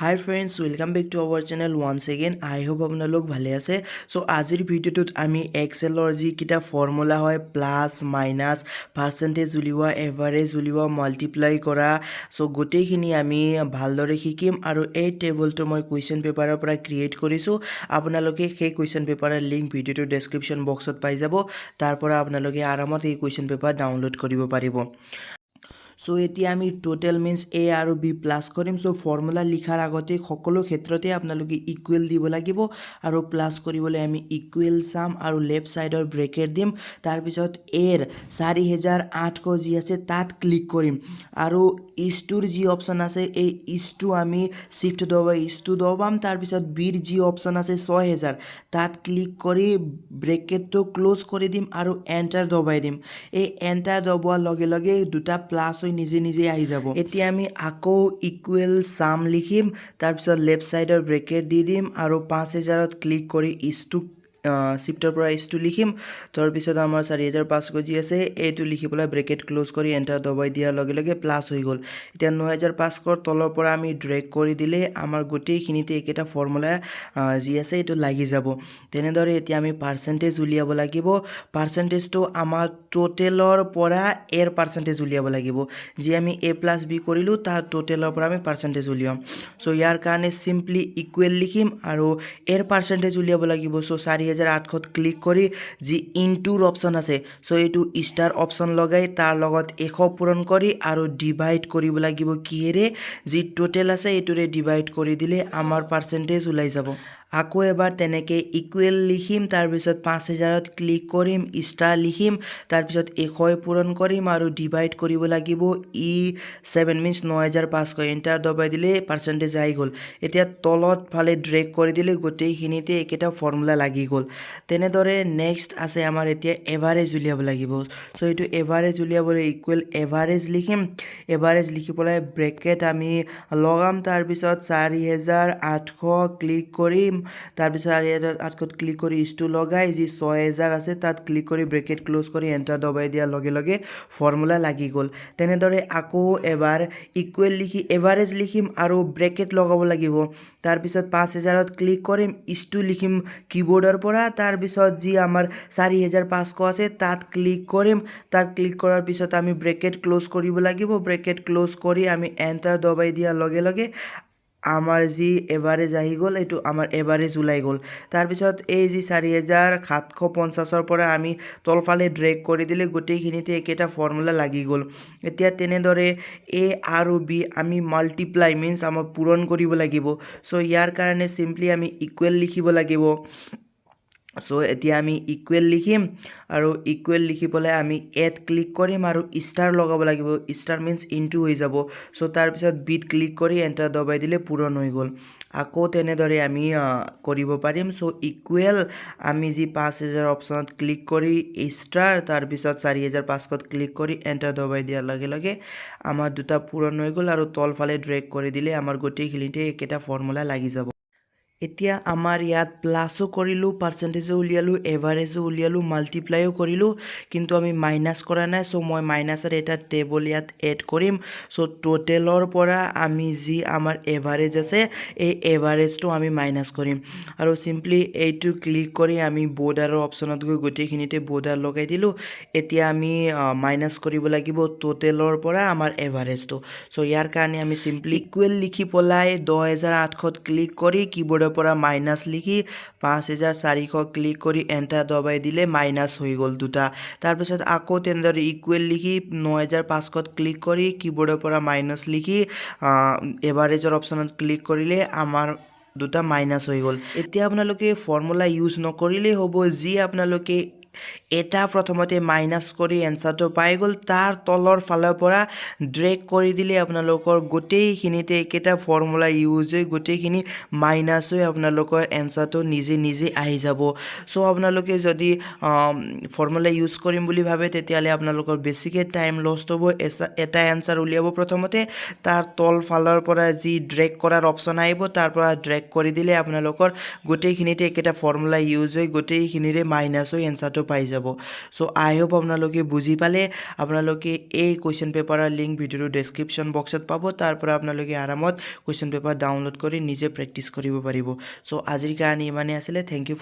Hi friends, welcome back to our channel once again. I hope আপোনালোক ভালে আছে। So আজিৰ ভিডিওটোত আমি এক্সেলৰ যি কিটা ফৰ্মুলা হয় প্লাস মাইনাস পাৰ্সেন্টেজ উলিওৱা এভাৰেজ উলিওৱা মাল্টিপ্লাই কৰা সো গোটেইখিনি আমি ভালদৰে শিকিম আৰু এই টেবলটো মই কোৱেশ্চন পেপাৰৰ পৰা ক্ৰিয়েট কৰিছো। আপোনালোকে সেই কোৱেশ্চন পেপাৰৰ লিংক ভিডিওটোৰ ডেসক্ৰিপচন বক্সত পাই যাব। তাৰ পৰা আপোনালোকে আৰামত এই কোৱেশ্চন পেপাৰ ডাউনলোড কৰিব পাৰিব। সো এতিয়া আমি টোটাল মিন্স a আৰু b প্লাস কৰিম। সো ফৰ্মুলা লিখাৰ আগতে সকলো ক্ষেত্ৰতে আপোনালোকে ইকুৱেল দিব লাগিব আৰু প্লাস কৰিবলৈ আমি ইকুৱেল চাম আৰু লেফট সাইডৰ ব্ৰেকেট দিম। তাৰ পিছত a ৰ 4800 যি আছে তাত ক্লিক কৰিম আৰু ইছটোৰ যি অপচন আছে এই ইছটো আমি শিফট দবাই ইছটো দবাম। তাৰ পিছত b ৰ যি অপচন আছে 6000 তাত ক্লিক কৰি ব্ৰেকেটটো ক্লোজ কৰি দিম আৰু এন্টাৰ দবাই দিম। এই এন্টাৰ দবোৱাৰ লগে লগে দুটা প্লাস নিজে নিজে আহি যাব। এতিয়া আমি আকৌ ইকুৱেল সাম লিখিম, তাৰ পিছত লেফট সাইডৰ ব্ৰেকেট দি দিম আৰু 5000ত ক্লিক কৰি ইছটো শিফটৰ পৰা ইছটো লিখিম। তাৰ পিছত আমাৰ 4500 যি আছে এইটো লিখি পেলাই ব্ৰেকেট ক্লোজ কৰি এন্টাৰ দবাই দিয়াৰ লগে লগে প্লাস হৈ গ'ল। এতিয়া 9500 তলৰ পৰা আমি ড্ৰেগ কৰি দিলে আমাৰ গোটেইখিনিতে একেটা ফৰ্মুলা যি আছে এইটো লাগি যাব। তেনেদৰে এতিয়া আমি পাৰ্সেন্টেজ উলিয়াব লাগিব। পাৰ্সেন্টেজটো আমাৰ টোটেলৰ পৰা এৰ পাৰ্সেন্টেজ উলিয়াব লাগিব। যি আমি a প্লাস b কৰিলো তাৰ টোটেলৰ পৰা আমি পাৰ্সেন্টেজ উলিয়াম। সো ইয়াৰ কাৰণে সিম্পলি ইকুৱেল লিখিম আৰু এৰ পাৰ্সেন্টেজ উলিয়াব লাগিব। সো 4800 ক্লিক কৰি যি ইনটুৰ অপচন আছে সো এইটো ষ্টাৰ অপচন লগাই তাৰ লগত 100 পূৰণ কৰি আৰু ডিভাইড কৰিব লাগিব কিহেৰে, যি টোটেল আছে এইটোৰে ডিভাইড কৰি দিলে আমাৰ পাৰ্সেন্টেজ ওলাই যাব। আকৌ এবাৰ তেনেকে ইকুৱেল লিখিম, তাৰ পিছত 5000ত ক্লিক কৰিম, ষ্টাৰ লিখিম, তাৰ পিছত 100 পূৰণ কৰিম আৰু ডিভাইড কৰিব লাগিব 7 মিন্স 9500 এন্টাৰ দবাই দিলে পাৰ্সেন্টেজ আহি গ'ল। এতিয়া তলত ফালে ড্ৰেগ কৰি দিলে গোটেইখিনিতে একেটা ফৰ্মুলা লাগি গ'ল। তেনেদৰে নেক্সট আছে আমাৰ এতিয়া এভাৰেজ উলিয়াব লাগিব। সো এইটো এভাৰেজ উলিয়াবলৈ ইকুৱেল এভাৰেজ লিখিম, এভাৰেজ লিখি পেলাই ব্ৰেকেট আমি লগাম। তাৰ পিছত 4800 ক্লিক কৰিম, তাৰ পিছত 4800 ক্লিক কৰি ইছটো লগাই যি 6000 আছে তাত ক্লিক কৰি ব্ৰেকেট ক্লোজ কৰি এন্টাৰ দবাই দিয়াৰ লগে লগে ফৰ্মুলা লাগি গ'ল। তেনেদৰে আকৌ এবাৰ ইকুৱেল লিখি এভাৰেজ লিখিম আৰু ব্ৰেকেট লগাব লাগিব। তাৰ পিছত 5000ত ক্লিক কৰিম, ইছটো লিখিম কিবোৰ্ডৰ পৰা, তাৰ পিছত যি আমাৰ 4500 আছে তাত ক্লিক কৰিম। তাত ক্লিক কৰাৰ পিছত আমি ব্ৰেকেট ক্লোজ কৰিব লাগিব। ব্ৰেকেট ক্লোজ কৰি আমি এন্টাৰ দবাই দিয়াৰ লগে লগে আমাৰ যি এভাৰেজ আহি গ'ল এইটো আমাৰ এভাৰেজ ওলাই গ'ল। তাৰ পিছত এই যি 4750ৰ পৰা আমি তলফালে ড্ৰেগ কৰি দিলে গোটেইখিনিতে একেটা ফৰ্মুলা লাগি গ'ল। এতিয়া তেনেদৰে a আৰু b আমি মাল্টিপ্লাই মিন্স আমাৰ পূৰণ কৰিব লাগিব। সো ইয়াৰ কাৰণে সিম্পলি আমি ইকুৱেল লিখিব লাগিব। সো এতিয়া আমি ইকুৱেল লিখিম আৰু ইকুৱেল লিখি পেলাই আমি এড ক্লিক কৰিম আৰু ষ্টাৰ লগাব লাগিব। ষ্টাৰ মিন্স ইনটু হৈ যাব। সো তাৰপিছত বিট ক্লিক কৰি এন্টাৰ দবাই দিলে পূৰণ হৈ গ'ল। আকৌ তেনেদৰে আমি কৰিব পাৰিম। সো ইকুৱেল আমি যি 5000 অপচনত ক্লিক কৰি ষ্টাৰ, তাৰপিছত 4500ত ক্লিক কৰি এন্টাৰ দবাই দিয়াৰ লগে লগে আমাৰ দুটা পূৰণ হৈ গ'ল আৰু তলফালে ড্ৰেগ কৰি দিলে আমাৰ গোটেইখিনিতে একেটা ফৰ্মুলা লাগি যাব। এতিয়া আমাৰ ইয়াত প্লাসো কৰিলোঁ, পাৰ্সেন্টেজো উলিয়ালোঁ, এভাৰেজো উলিয়ালোঁ, মাল্টিপ্লাইও কৰিলোঁ, কিন্তু আমি মাইনাছ কৰা নাই। সো মই মাইনাছৰ এটা টেবল ইয়াত এড কৰিম। সো টোটেলৰ পৰা আমি যি আমাৰ এভাৰেজ আছে এই এভাৰেজটো আমি মাইনাছ কৰিম আৰু সিম্পলি এইটো ক্লিক কৰি আমি বৰ্ডাৰৰ অপচনত গৈ গোটেইখিনিতে বৰ্ডাৰ লগাই দিলোঁ। এতিয়া আমি মাইনাছ কৰিব লাগিব টোটেলৰ পৰা আমাৰ এভাৰেজটো। সো ইয়াৰ কাৰণে আমি সিম্পলি ইকুৱেল লিখি পেলাই 10800ত ক্লিক কৰি কিবোৰ্ডৰ পৰা মাইনাছ লিখি 5400 ক্লিক কৰি এন্টাৰ দবাই দিলে মাইনাছ হৈ গ'ল দুটা। তাৰপিছত আকৌ তেনেদৰে ইকুৱেল লিখি 9500ত ক্লিক কৰি কিবোৰ্ডৰ পৰা মাইনাছ লিখি এভাৰেজৰ অপচনত ক্লিক কৰিলে আমাৰ দুটা মাইনাছ হৈ গ'ল। এতিয়া আপোনালোকে ফৰ্মুলা ইউজ নকৰিলেই হ'ব। যি আপোনালোকে এটা প্ৰথমতে মাইনাছ কৰি এনচাৰটো পাই গ'ল তাৰ তলৰ ফালৰ পৰা ড্ৰেগ কৰি দিলে আপোনালোকৰ গোটেইখিনিতে একেটা ফৰ্মুলা ইউজ হৈ গোটেইখিনি মাইনাছ হৈ আপোনালোকৰ এনচাৰটো নিজে নিজে আহি যাব। সো আপোনালোকে যদি ফৰ্মুলা ইউজ কৰিম বুলি ভাবে তেতিয়াহ'লে আপোনালোকৰ বেছিকৈ টাইম লষ্ট হ'ব। এটা এনচাৰ উলিয়াব প্ৰথমতে, তাৰ তল ফালৰ পৰা যি ড্ৰেগ কৰাৰ অপচন আহিব তাৰ পৰা ড্ৰেগ কৰি দিলে আপোনালোকৰ গোটেইখিনিতে একেটা ফৰ্মুলা ইউজ হৈ গোটেইখিনিৰে মাইনাছ হৈ এনচাৰটো এনচাৰটো পাই যাব চ' আই হোপ আপোনালোকে বুজি পালে আপোনালোকে এই কুৱেশ্যন পেপাৰৰ লিংক ভিডিঅ'ৰ ডেছক্ৰিপশ্যন বক্সত পাব তাৰ পৰা আপোনালোকে আৰামত কুৱেশ্যন পেপাৰ ডাউনলোড কৰি নিজে প্ৰেক্টিচ কৰিব পাৰিব চ' আজিৰ কাৰণে ইমানেই আছিলে থেংক ইউ ফৰ